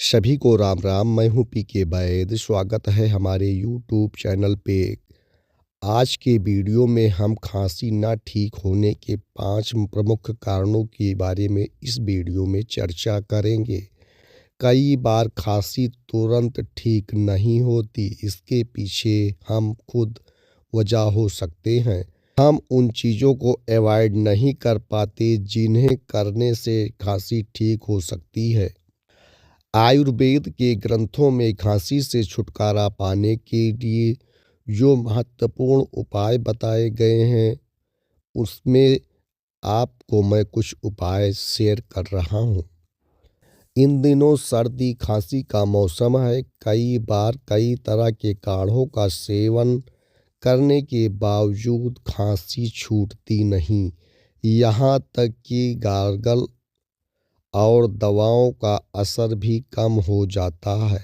सभी को राम राम। मैं हूं पीके बैद। स्वागत है हमारे यूट्यूब चैनल पे। आज के वीडियो में हम खांसी ना ठीक होने के 5 प्रमुख कारणों के बारे में इस वीडियो में चर्चा करेंगे। कई बार खांसी तुरंत ठीक नहीं होती, इसके पीछे हम खुद वजह हो सकते हैं। हम उन चीज़ों को अवॉइड नहीं कर पाते जिन्हें करने से खांसी ठीक हो सकती है। आयुर्वेद के ग्रंथों में खांसी से छुटकारा पाने के लिए जो महत्वपूर्ण उपाय बताए गए हैं, उसमें आपको मैं कुछ उपाय शेयर कर रहा हूँ। इन दिनों सर्दी खांसी का मौसम है। कई बार कई तरह के काढ़ों का सेवन करने के बावजूद खांसी छूटती नहीं। यहाँ तक कि गार्गल और दवाओं का असर भी कम हो जाता है।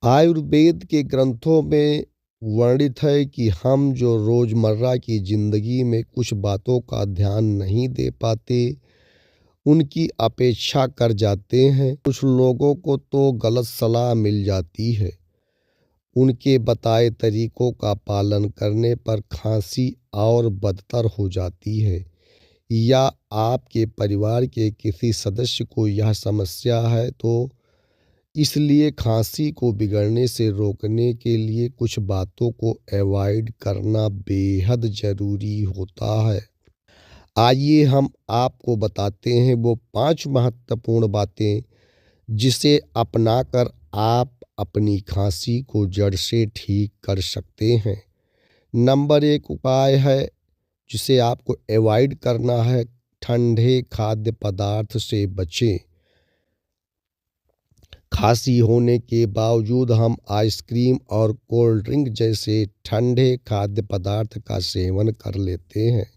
आयुर्वेद के ग्रंथों में वर्णित है कि हम जो रोज़मर्रा की ज़िंदगी में कुछ बातों का ध्यान नहीं दे पाते, उनकी अपेक्षा कर जाते हैं। कुछ लोगों को तो गलत सलाह मिल जाती है। उनके बताए तरीकों का पालन करने पर खांसी और बदतर हो जाती है, या आपके परिवार के किसी सदस्य को यह समस्या है, तो इसलिए खांसी को बिगड़ने से रोकने के लिए कुछ बातों को अवॉइड करना बेहद ज़रूरी होता है। आइए हम आपको बताते हैं वो 5 महत्वपूर्ण बातें जिसे अपनाकर आप अपनी खांसी को जड़ से ठीक कर सकते हैं। नंबर 1 उपाय है जिसे आपको अवॉइड करना है, ठंडे खाद्य पदार्थ से बचें। खांसी होने के बावजूद हम आइसक्रीम और कोल्ड ड्रिंक जैसे ठंडे खाद्य पदार्थ का सेवन कर लेते हैं।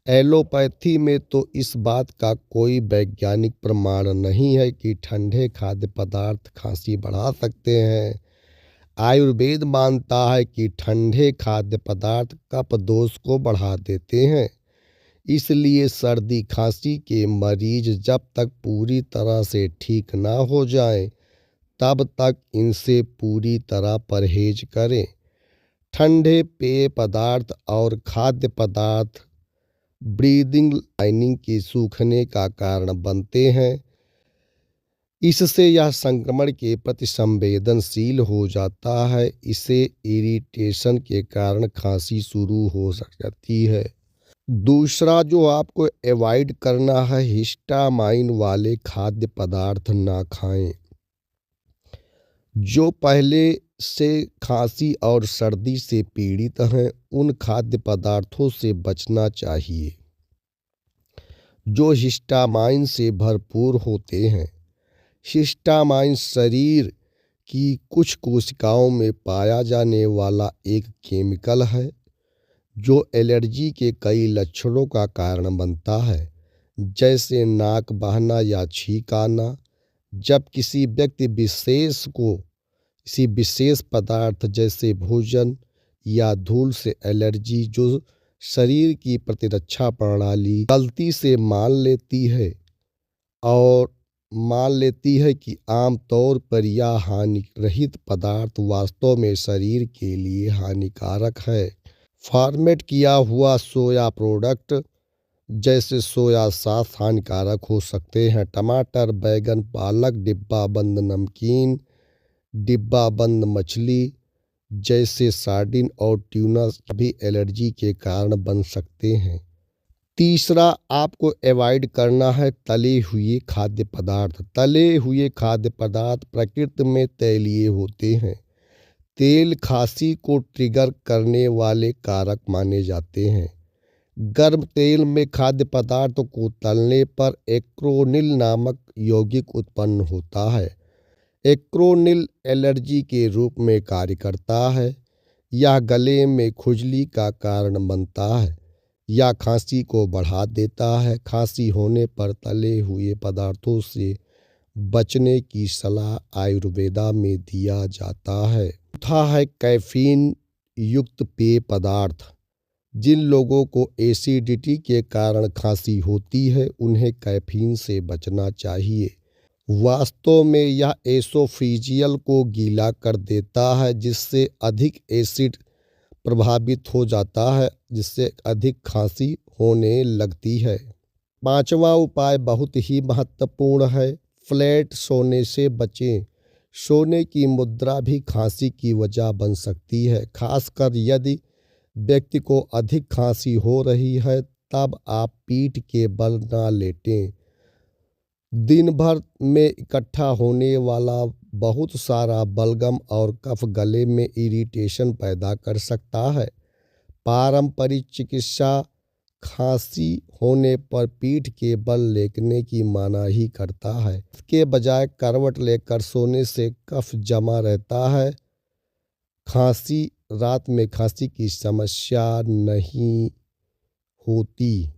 एलोपैथी में तो इस बात का कोई वैज्ञानिक प्रमाण नहीं है कि ठंडे खाद्य पदार्थ खांसी बढ़ा सकते हैं। आयुर्वेद मानता है कि ठंडे खाद्य पदार्थ कफ दोष को बढ़ा देते हैं। इसलिए सर्दी खांसी के मरीज जब तक पूरी तरह से ठीक ना हो जाएं, तब तक इनसे पूरी तरह परहेज करें। ठंडे पेय पदार्थ और खाद्य पदार्थ ब्रीदिंग लाइनिंग के सूखने का कारण बनते हैं। इससे यह संक्रमण के प्रति संवेदनशील हो जाता है। इसे इरिटेशन के कारण खांसी शुरू हो सकती है। दूसरा जो आपको अवॉइड करना है, हिस्टामाइन वाले खाद्य पदार्थ ना खाएं। जो पहले से खांसी और सर्दी से पीड़ित हैं, उन खाद्य पदार्थों से बचना चाहिए जो हिस्टामाइन से भरपूर होते हैं। हिस्टामाइन शरीर की कुछ कोशिकाओं में पाया जाने वाला एक केमिकल है जो एलर्जी के कई लक्षणों का कारण बनता है, जैसे नाक बहना या छींक आना। जब किसी व्यक्ति विशेष को किसी विशेष पदार्थ जैसे भोजन या धूल से एलर्जी, जो शरीर की प्रतिरक्षा प्रणाली गलती से मान लेती है कि आमतौर पर यह हानि रहित पदार्थ वास्तव में शरीर के लिए हानिकारक है। फॉर्मेट किया हुआ सोया प्रोडक्ट जैसे सोया सॉस हानिकारक हो सकते हैं। टमाटर, बैगन, पालक, डिब्बा बंद नमकीन, डिब्बा बंद मछली जैसे सार्डिन और ट्यूना भी एलर्जी के कारण बन सकते हैं। तीसरा आपको अवॉइड करना है तले हुए खाद्य पदार्थ। तले हुए खाद्य पदार्थ प्रकृति में तैलीय होते हैं। तेल खांसी को ट्रिगर करने वाले कारक माने जाते हैं। गर्म तेल में खाद्य पदार्थों को तलने पर एक्रोनिल नामक यौगिक उत्पन्न होता है। एक्रोनिल एलर्जी के रूप में कार्य करता है। यह गले में खुजली का कारण बनता है या खांसी को बढ़ा देता है। खांसी होने पर तले हुए पदार्थों से बचने की सलाह आयुर्वेदा में दिया जाता है। चौथा है कैफीन युक्त पेय पदार्थ। जिन लोगों को एसिडिटी के कारण खांसी होती है, उन्हें कैफीन से बचना चाहिए। वास्तव में यह एसोफेजियल को गीला कर देता है, जिससे अधिक एसिड प्रभावित हो जाता है, जिससे अधिक खांसी होने लगती है। पांचवा उपाय बहुत ही महत्वपूर्ण है, फ्लैट सोने से बचें। सोने की मुद्रा भी खांसी की वजह बन सकती है, खासकर यदि व्यक्ति को अधिक खांसी हो रही है। तब आप पीठ के बल ना लेटें। दिन भर में इकट्ठा होने वाला बहुत सारा बलगम और कफ गले में इरिटेशन पैदा कर सकता है। पारंपरिक चिकित्सा खांसी होने पर पीठ के बल लेटने की मनाही करता है। इसके बजाय करवट लेकर सोने से कफ जमा रहता है। रात में खांसी की समस्या नहीं होती।